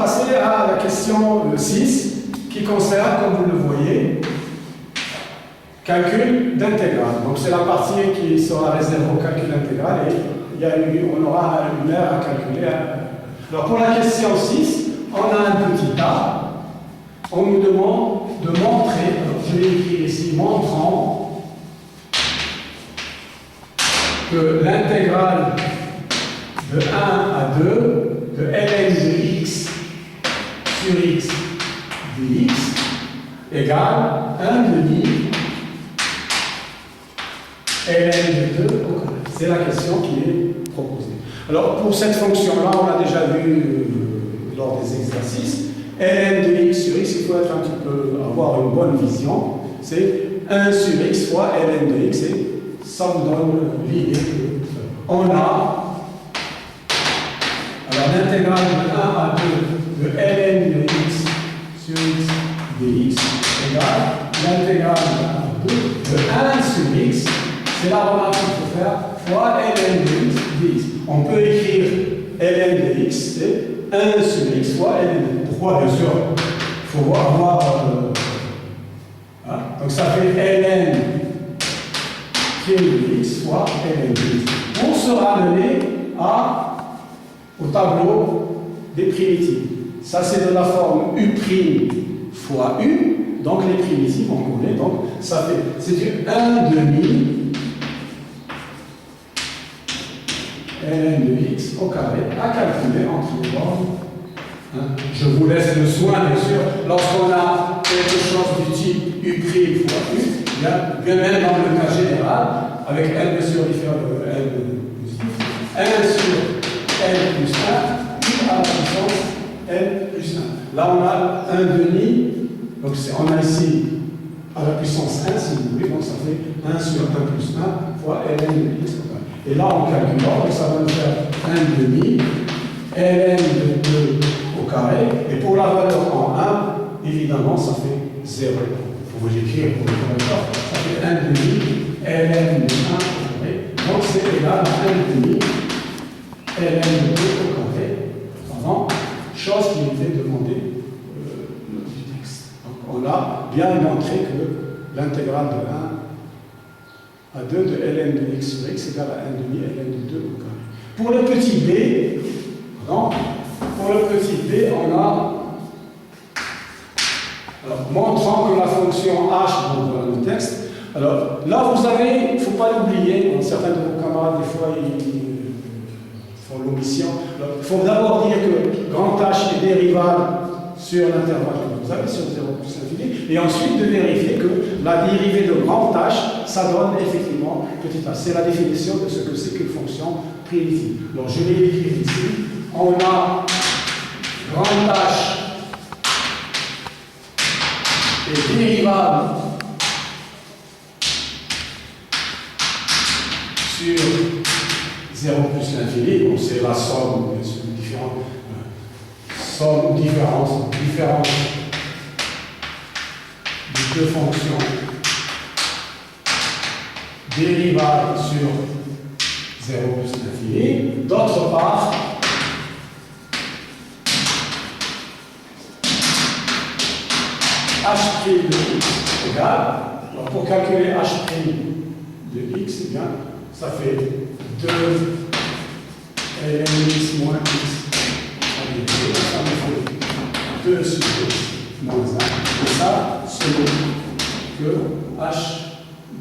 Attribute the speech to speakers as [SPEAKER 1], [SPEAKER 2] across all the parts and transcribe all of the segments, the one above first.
[SPEAKER 1] passer à la question 6 qui concerne, comme vous le voyez, calcul d'intégrale. Donc c'est la partie qui sera réservée au calcul intégral et on aura une heure à calculer. Alors pour la question 6, on a un petit A. On nous demande de montrer, alors je vais écrire ici, montrant que l'intégrale de 1 à 2 de ln de x sur x dx égale 1 demi ln de 2 au carré. C'est la question qui est proposée. Alors pour cette fonction-là, on l'a déjà vu lors des exercices. ln de x sur x, il faut être un petit peu, avoir une bonne vision. C'est 1 sur x fois ln de x et ça vous donne l'idée qu'on a alors l'intégrale de 1 à 2 de ln de x sur x dx égale l'intégrale de 1 à 2 de 1 sur x, c'est la remarque qu'il faut faire, fois ln de x dx. On peut écrire ln de x, c'est 1 sur x fois ln de x. Pourquoi? Bien sûr, il faut avoir... donc ça fait ln de x fois ln de x. On se ramener au tableau des primitives. Ça, c'est de la forme u' fois u. Donc, les primitives, on connaît. Donc, ça fait... C'est du 1 demi ln de x au carré à calculer entre les bornes. Je vous laisse le soin, bien sûr, lorsqu'on a quelque chose du type u' fois u, bien même dans le cas général, avec n mesure différente de n positif, 1 sur n plus 1, u à la puissance n plus 1. Là, on a 1 demi, donc on a ici à la puissance 1, si vous voulez, donc ça fait 1 sur 1 plus 1 fois ln de x. Et là, on calcule, donc ça va nous faire 1 demi ln de 2 au carré, et pour la valeur en 1, évidemment, ça fait 0. Il faut vous l'écrire pour le correcteur. Ça fait 1 demi ln de 1 au carré. Donc c'est égal à 1 demi ln de 2 au carré. Pendant, chose qui était demandée du texte. Donc on a bien montré que l'intégrale de 1 à 2 de ln de x sur x égale à 1 demi ln de 2 au carré. Pour le petit b, non, pour le petit b, on a, alors, montrant que la fonction h, donc dans le texte, alors là vous avez, il ne faut pas l'oublier, certains de vos camarades, des fois, ils font l'omission. Il faut d'abord dire que grand h est dérivable sur l'intervalle que vous avez, sur 0 plus l'infini, et ensuite de vérifier que la dérivée de grand h, ça donne effectivement petit h. C'est la définition de ce que c'est qu'une fonction primitive. Donc je vais l'écrire ici. On a grand h est dérivable sur 0 plus l'infini. Bon, c'est la somme, bien sûr, différence de deux fonctions dérivables sur 0 plus l'infini. D'autre part, h' de x égale, alors pour calculer h' de x, eh bien, ça fait 2 ln x moins x. Ça me fait 2 sur x moins 1. Et ça, c'est que h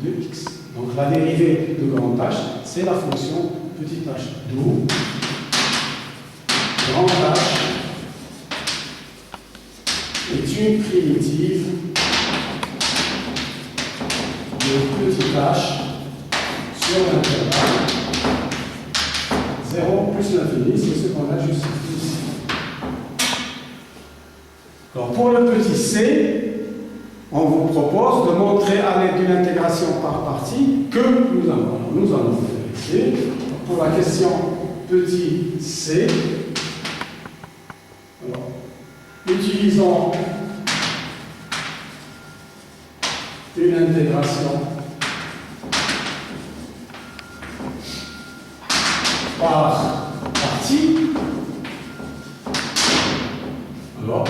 [SPEAKER 1] de x. Donc la dérivée de grand h, c'est la fonction petit h. D'où grand h est une primitive de petit h sur l'intervalle 0 plus l'infini, c'est ce qu'on a juste ici. Alors pour le petit c, on vous propose de montrer à l'aide d'une intégration par partie que nous avons. Alors, nous allons vérifier. Pour la question petit c, alors, utilisons une intégration par partie. Alors,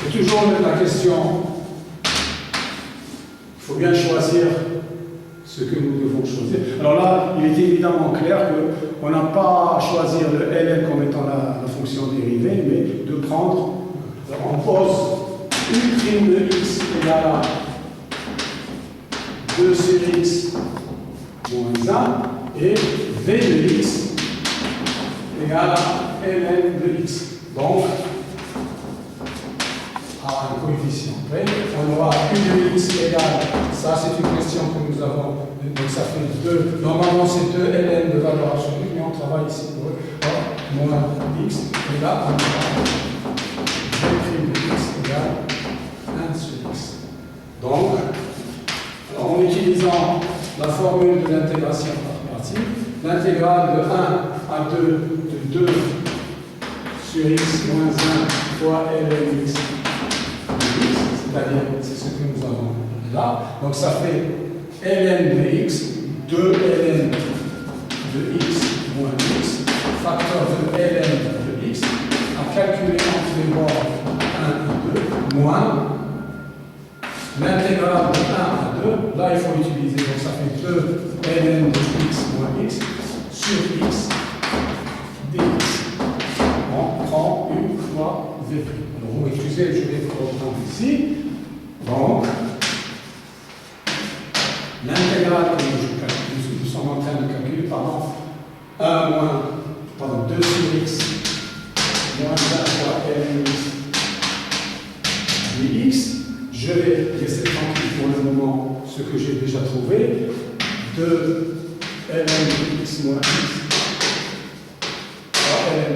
[SPEAKER 1] c'est toujours la question, il faut bien choisir ce que nous devons choisir. Alors là, il est évidemment clair qu'on n'a pas à choisir le ln comme étant la fonction dérivée, mais de prendre, on pose u' de x égale à 2 sur x moins 1 et v de x égale à ln de x. Donc, à un coefficient v, on aura u de x égale, ça c'est une question que nous avons, donc ça fait 2, normalement c'est 2 ln de valeur absolue, mais on travaille ici pour moins x, et là on aura v' de x égale 1 sur x. Donc, alors, en utilisant la formule de l'intégration par partie, l'intégrale de 1 à 2 de 2 sur x moins 1 fois ln x, c'est-à-dire c'est ce que nous avons là. Donc ça fait ln de x, 2 ln de x moins x, facteur de ln de x, à calculer entre les bords 1 et 2, moins l'intégrale de 1 à 2, là il faut utiliser, donc ça fait 2 ln de x moins x sur x dx. On prend u fois v'. Alors vous m'excusez, je vais reprendre ici. Donc, l'intégrale que nous sommes en train de calculer, 2 sur x moins 1 fois ln dx. Je vais laisser tranquille pour le moment ce que j'ai déjà trouvé. 2 ln de x moins x fois ln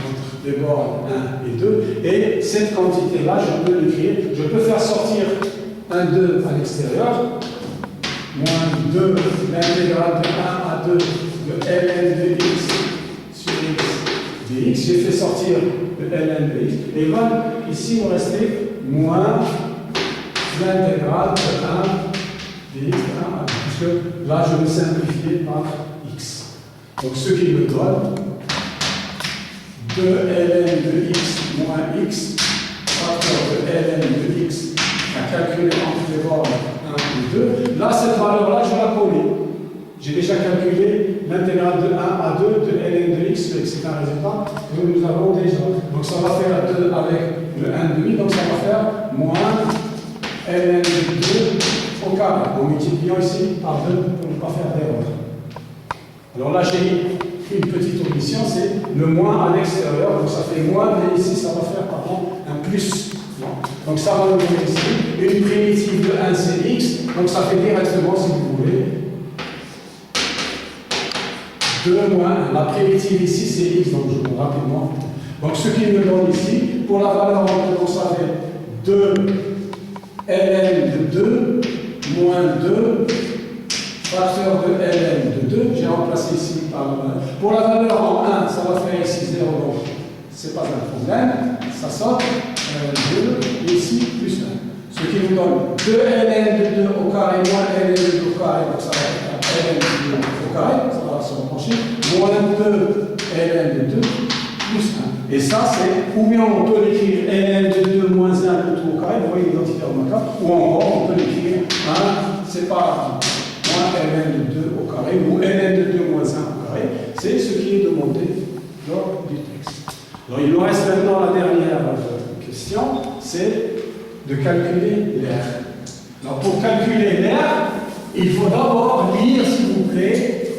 [SPEAKER 1] entre les bornes 1 et 2. Et cette quantité-là, je peux l'écrire. Je peux faire sortir un 2 à l'extérieur. Moins 2 l'intégrale de 1 à 2 de ln de x sur x dx. J'ai fait sortir le ln de x. Et là, ici, il va rester moins l'intégrale de 1 dx de 1 à 2, puisque là je vais simplifier par x. Donc ce qui me donne 2 ln de x moins x, facteur de ln de x à calculer entre les bornes 1 et 2. Là, cette valeur-là, je la connais. J'ai déjà calculé l'intégrale de 1 à 2 de ln de x, c'est un résultat que nous avons déjà. Donc ça va faire 2 avec le 1,5, donc ça va faire moins ln de 2 au carré. En multipliant ici par 2 pour ne pas faire d'erreur. Alors là, j'ai mis une petite omission, c'est le moins à l'extérieur, donc ça fait moins, mais ici ça va faire un plus. Donc ça va nous donner ici une primitive de 1 c'est x, donc ça fait directement, si vous voulez, 2 moins 1. La primitive ici c'est x, donc je vous rapidement. Donc ce qui me donne ici, pour la valeur on savait 2 ln de 2 moins 2 facteur de ln de 2, j'ai remplacé ici par le 1. Pour la valeur en 1, ça va faire ici 0, donc c'est pas un problème, ça sort 2 ici plus 1. Ce qui nous donne 2 ln de 2 au carré moins ln de 2 au carré, donc ça va faire ln de 2 au carré, ça va se rapprocher, moins 2 ln de 2 plus 1. Et ça, c'est, ou bien on peut l'écrire ln de 2 moins 1 le tout au carré, vous voyez l'identité remarquable, ou encore on peut l'écrire 1 séparément, moins ln de 2 au carré, ou ln de 2 moins 1 au carré, c'est ce qui est demandé lors du texte. Alors il nous reste maintenant la dernière question, c'est de calculer l'air. Alors pour calculer l'air, il faut d'abord lire, s'il vous plaît,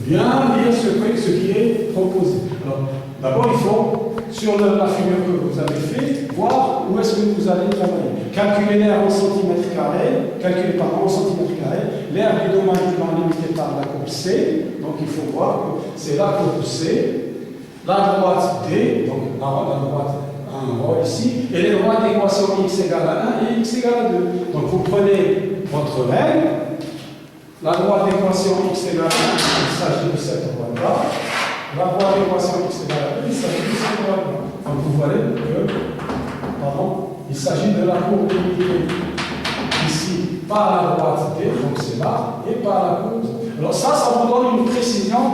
[SPEAKER 1] bien lire ce qui est proposé. Alors, d'abord, il faut, sur la figure que vous avez faite, voir où est-ce que vous allez travailler. Calculer l'air en centimètres carrés, en centimètres carrés, l'air du domaine étant limité par la courbe C, donc il faut voir que c'est la courbe C, la droite D, donc la droite en rond ici, et les droites d'équation x égale à 1 et x égale à 2. Donc vous prenez votre règle, la droite d'équation x égale à 1, il s'agit de cette droite-là. La droite d'équation x égale à 2, il s'agit de cette droite-là. Donc vous voyez que, il s'agit de la courbe limitée ici par la droite D, donc c'est là, et par la courbe. Alors ça vous donne une précision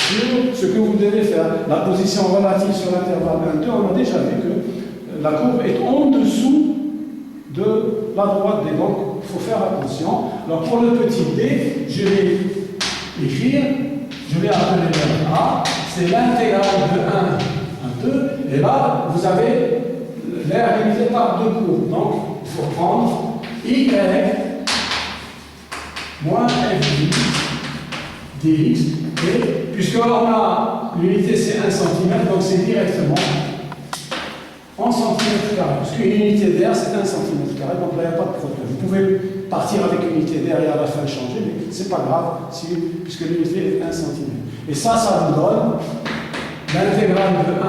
[SPEAKER 1] sur ce que vous devez faire. La position relative sur l'intervalle 1, 2, on a déjà vu que la courbe est en dessous de la droite D. Donc, il faut faire attention. Alors, pour le petit d, je vais écrire, je vais appeler le A, c'est l'intégrale de 1 à 2, et là, vous avez l'air divisé par deux courbes. Donc, il faut prendre Y moins F dx, et puisqu'on a l'unité c'est 1 cm, donc c'est directement en centimètres carrés. Parce qu'une unité d'air c'est 1 cm carré, donc là il n'y a pas de problème. Vous pouvez partir avec une unité d'air et à la fin changer, mais c'est pas grave puisque l'unité est 1 cm. Et ça vous donne l'intégrale de 1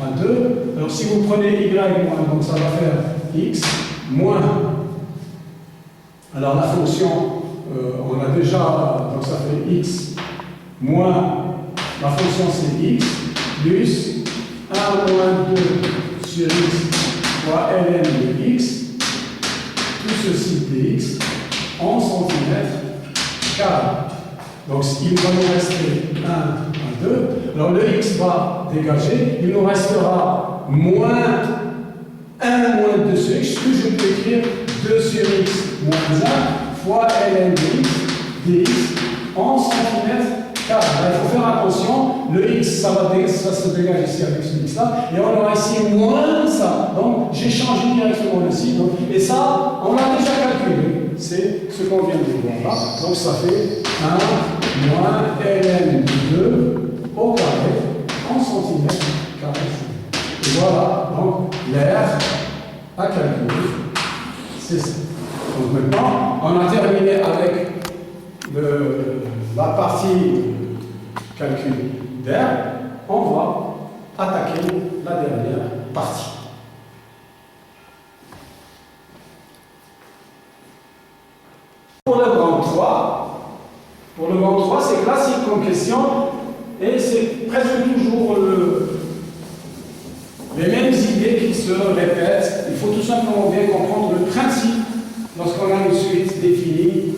[SPEAKER 1] à 2. Alors si vous prenez y moins, donc ça va faire x moins. Alors la fonction, on a déjà, donc ça fait x moins, la fonction c'est x, plus 1 moins 2 sur x fois ln de x, tout ceci dx en centimètres carrés. Donc il va nous rester 1 à 2. Alors le x va dégager, il nous restera moins 1 moins 2 sur x, que je peux écrire 2 sur x moins 1 fois ln de x dx en centimètres carrés. Il faut faire attention, le x ça se dégage ici avec ce x là, et on aura ici moins ça. Donc j'ai changé directement le signe, et ça on l'a déjà calculé, c'est ce qu'on vient de voir là. Donc ça fait 1 moins ln de 2 au carré en centimètres carrés. Et voilà, donc l'air à calculer, c'est ça. Donc maintenant, on a terminé avec la partie calcul d'air. On va attaquer la dernière partie. Pour le grand 3, c'est classique comme question et c'est presque toujours les mêmes idées qui se répètent. Il faut tout simplement bien comprendre le principe lorsqu'on a une suite définie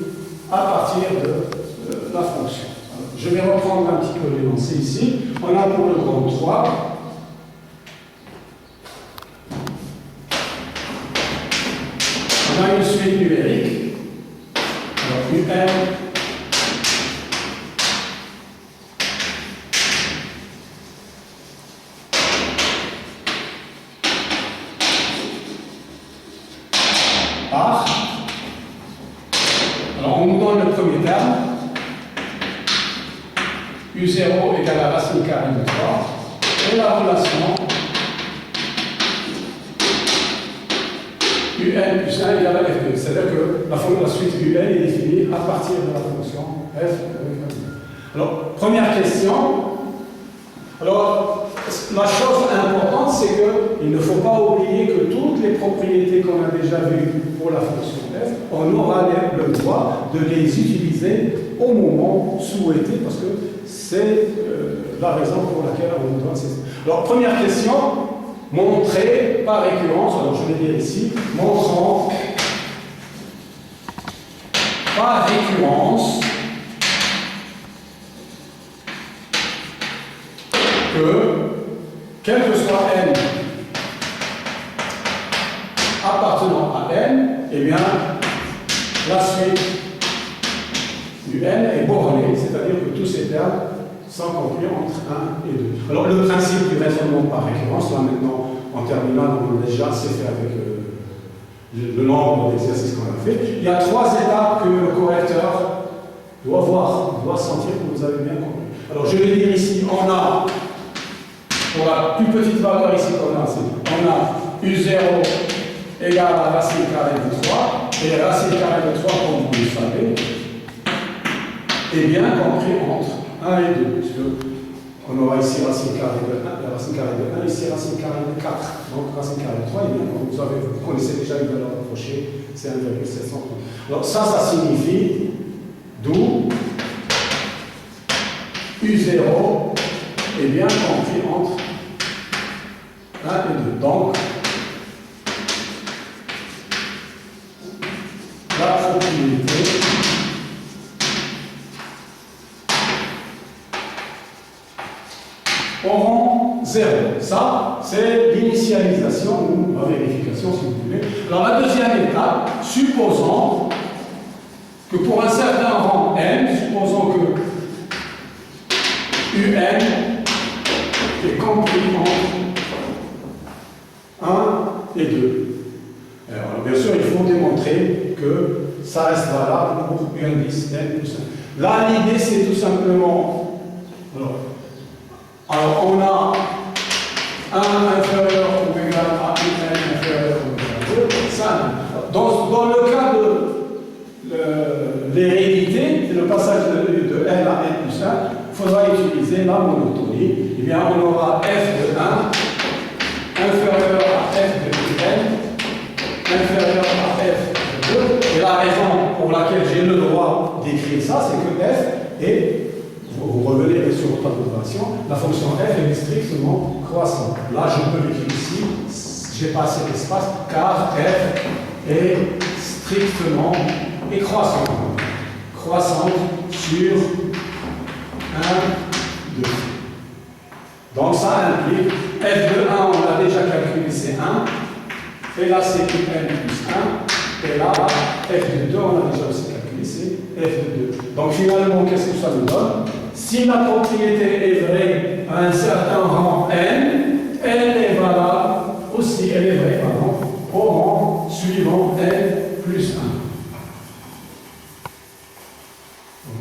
[SPEAKER 1] à partir de la fonction. Alors, je vais reprendre un petit peu l'énoncé ici. On a pour le grand 3 on a une suite numérique. Alors, UN par. Alors, on nous donne le premier terme. U0 égale la racine carrée de 3. Et la relation UN plus 1 égale à F2. C'est-à-dire que la suite UN est définie à partir de la fonction F. Alors, première question. Alors, la chose importante, c'est qu'il ne faut pas oublier que toutes les propriétés qu'on a déjà vues pour la fonction F, on aura le droit de les utiliser au moment souhaité, parce que c'est la raison pour laquelle on nous donne ces. Alors, première question, montrer par récurrence, alors je vais dire ici, montrant par récurrence que, quel que soit n appartenant à n, eh bien, la suite du n est bornée, c'est-à-dire que tous ces termes sont compris entre 1 et 2. Alors, le principe du raisonnement par récurrence, là maintenant, en terminale, on a déjà assez fait avec le nombre d'exercices qu'on a fait. Il y a 3 étapes que le correcteur doit voir, doit sentir que vous avez bien compris. Alors, je vais dire ici, on a, pour la plus petite valeur ici qu'on a, on a U0 égale à la racine carrée de 3, et la racine carrée de 3, comme vous le savez, est bien compris entre 1 et 2, puisqu'on aura ici racine carrée de 1, la racine carrée de 1, ici racine carrée de 4. Donc racine carrée de 3, et bien, vous connaissez déjà une valeur approchée, c'est 1,730. Alors ça signifie d'où U0 est bien compris entre 1 et 2. Donc, la propriété 0. Ça, c'est l'initialisation ou la vérification, si vous voulez. Alors, la deuxième étape, supposons que pour un certain rang n, supposons que un est compris entre 1 et 2. Alors, bien sûr, il faut démontrer que ça reste valable pour un indice n plus 1. Là, l'idée, c'est tout simplement. Alors, on a 1 inférieur ou égal à un inférieur ou égal à 2. Ça, dans le cas de l'hérédité, le passage de n à n plus 1, il faudra utiliser la monotonie. Eh bien, on aura f de 1 inférieur à f de n inférieur à f de 2. Et la raison pour laquelle j'ai le droit d'écrire ça, c'est que f est, vous revenez sur votre tabulation, la fonction f est strictement croissante. Là, je peux l'écrire ici, j'ai pas assez d'espace, car f est strictement et croissante. Croissante sur 1, 2. Donc ça implique f de 1, on l'a déjà calculé, c'est 1. Et là, c'est n plus 1. Et là, f de 2, on a déjà aussi calculé, c'est f de 2. Donc finalement, qu'est-ce que ça nous donne? Si la propriété est vraie à un certain rang n, elle est valable aussi, elle est vraie, pardon, au rang suivant n plus 1.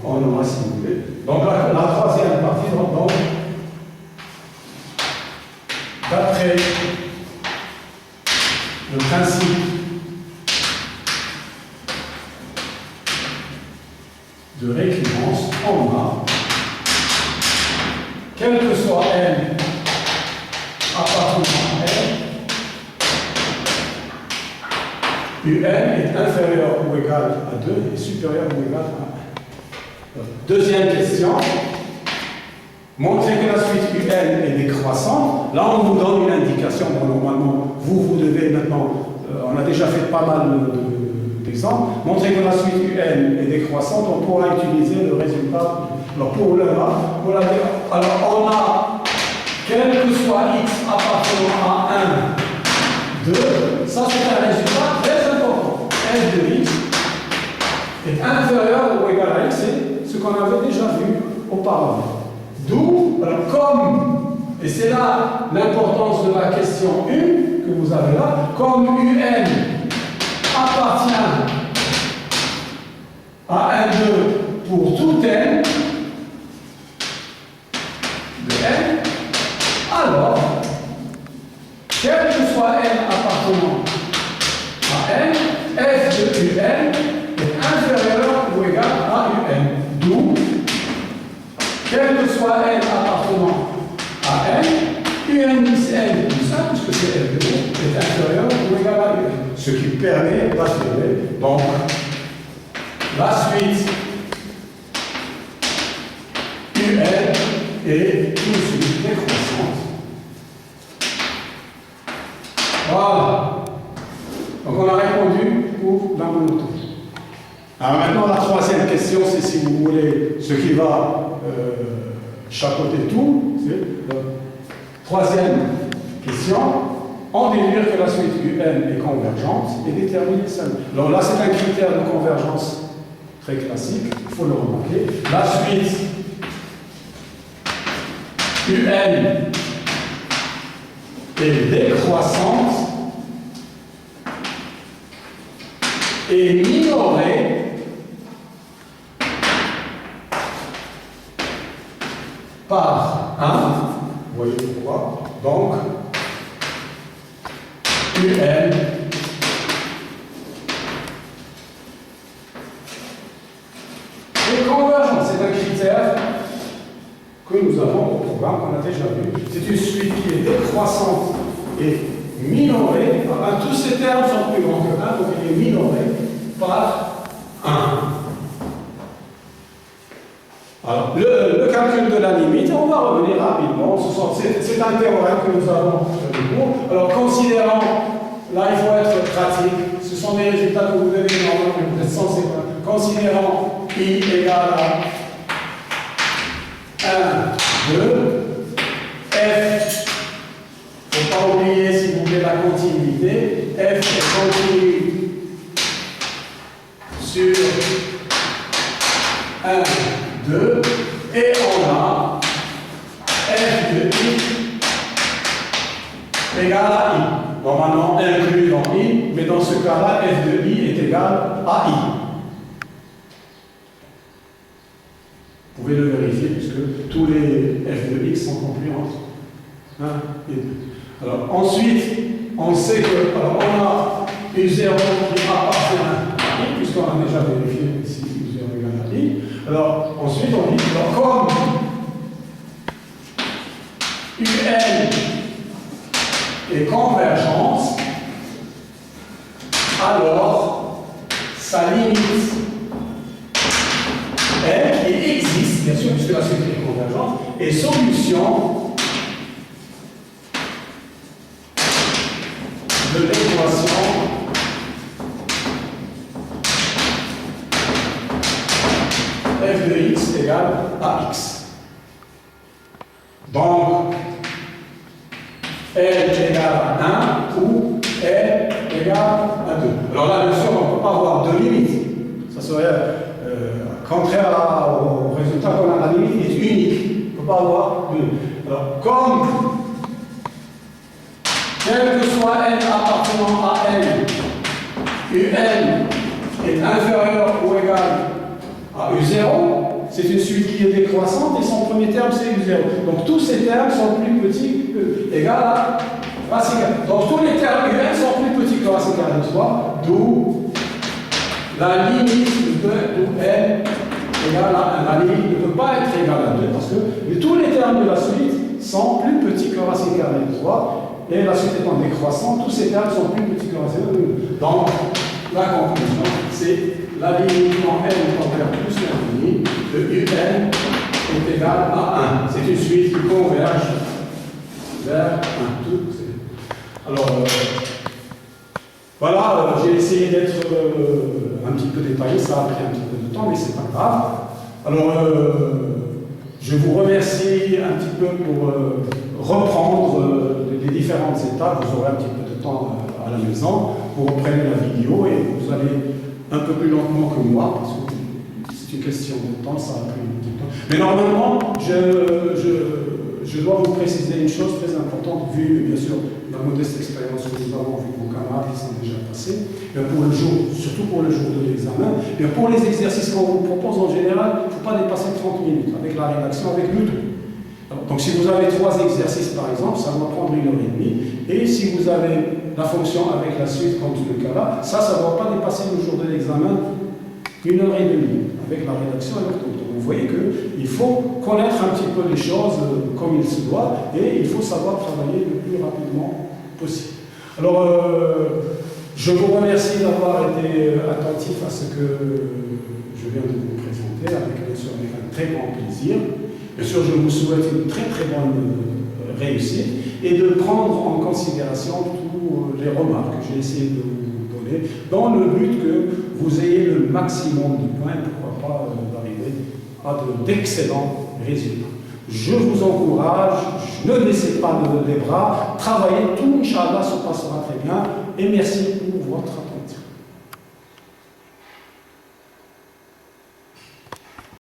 [SPEAKER 1] On aura simulé. Donc la troisième partie, donc d'après le principe de récurrence, on a, quel que soit n appartenant à n, un est inférieur ou égal à 2 et supérieur ou égal à 1. Deuxième question. Montrer que la suite un est décroissante. Là, on vous donne une indication. Bon, normalement, vous devez maintenant, on a déjà fait pas mal d'exemples. Montrer que la suite un est décroissante, on pourra utiliser le résultat. Alors, alors on a, quel que soit x appartenant à 1, 2, ça c'est un résultat très important. f de x est inférieur ou égal à x, c'est ce qu'on avait déjà vu auparavant. D'où, comme, et c'est là l'importance de la question 1 que vous avez là, comme un appartient à 1, 2 pour tout n de n, alors, quel que soit n appartenant à n, f de un est inférieur ou égal à un. D'où, quel que soit n appartenant à n, un indice n plus 1, puisque c'est f de 1, est inférieur ou égal à un. Ce qui permet d'affirmer, donc, la suite un est une suite décroissante. Voilà. Donc on a répondu pour la monotonie. Alors maintenant, la troisième question, c'est si vous voulez ce qui va chapeauter tout. C'est la troisième question. En déduire que la suite un est convergente et déterminer ça. Alors là, c'est un critère de convergence très classique, il faut le remarquer. La suite un est décroissante et minorée par 1, vous voyez pourquoi, donc un est convergent, c'est un critère que nous avons au programme, qu'on a déjà vu. C'est une suite qui est décroissante et minorée. Tous ces termes sont plus grands que 1, donc il est minoré par 1. Alors, le calcul de la limite, on va revenir rapidement. C'est un théorème que nous avons sur le cours. Alors, considérant, là il faut être pratique, ce sont des résultats que vous devez normalement, vous êtes censés connaître. Considérant i égale à 1, 2, f j'ai la continuité, f est continue sur 1, 2, et on a f de i égale à i. Normalement inclus dans i, mais dans ce cas-là, f de i est égal à i. Vous pouvez le vérifier puisque tous les f de x sont compris entre 1 et 2. Alors ensuite, on sait que on a U0 qui appartient à i, puisqu'on a déjà vérifié si U0 égale à i. Alors ensuite, on dit alors, comme UN est convergence, alors sa limite elle qui existe, bien sûr, puisque la suite est convergente, est solution de l'équation f de x égale à x. Donc, L égale à 1 ou L égale à 2. Alors là, bien sûr, on ne peut pas avoir de limite. Ça serait contraire au résultat qu'on a. La limite est unique. On ne peut pas avoir de limite. Alors, comme quel que soit n appartenant à n, un est inférieur ou égal à u0, c'est une suite qui est décroissante et son premier terme c'est u0. Donc tous ces termes sont plus petits que égal à racine carrée. Donc tous les termes un sont plus petits que racine carrée de 3, d'où la limite de n égale à 1. La limite ne peut pas être égale à 2 parce que tous les termes de la suite sont plus petits que racine carrée de 3. Et la suite étant décroissante, tous ces termes sont plus petits que racine carrée de 2. Donc, la conclusion, c'est la limite en n convers plus l'infini de un est égale à 1. C'est une suite qui converge vers 1. Alors, voilà, j'ai essayé d'être un petit peu détaillé, ça a pris un petit peu de temps, mais c'est pas grave. Alors, je vous remercie un petit peu pour reprendre les différentes étapes. Vous aurez un petit peu de temps à la maison. Vous reprenez la vidéo et vous allez un peu plus lentement que moi, parce que c'est une question de temps, ça a pris un petit peu de temps. Mais normalement, je dois vous préciser une chose très importante, vu bien sûr la modeste expérience que nous avons vu vos camarades qui sont déjà passés, pour le jour, surtout pour le jour de l'examen. Pour les exercices qu'on vous propose en général, il ne faut pas dépasser 30 minutes avec la rédaction, avec le tout. Donc si vous avez 3 exercices par exemple, ça va prendre 1h30. Et si vous avez la fonction avec la suite, comme c'est le cas là, ça ne va pas dépasser le jour de l'examen 1h30 avec la rédaction et le tout. Donc vous voyez qu'il faut connaître un petit peu les choses comme il se doit et il faut savoir travailler le plus rapidement possible. Alors, je vous remercie d'avoir été attentif à ce que je viens de vous présenter, bien sûr avec un très grand plaisir. Bien sûr, je vous souhaite une très très bonne réussite et de prendre en considération toutes les remarques que j'ai essayé de vous donner dans le but que vous ayez le maximum de points, pourquoi pas d'arriver à d'excellents résultats. Je vous encourage, ne laissez pas les bras, travaillez, tout, Inch'Allah, se passera très bien et merci pour votre attention.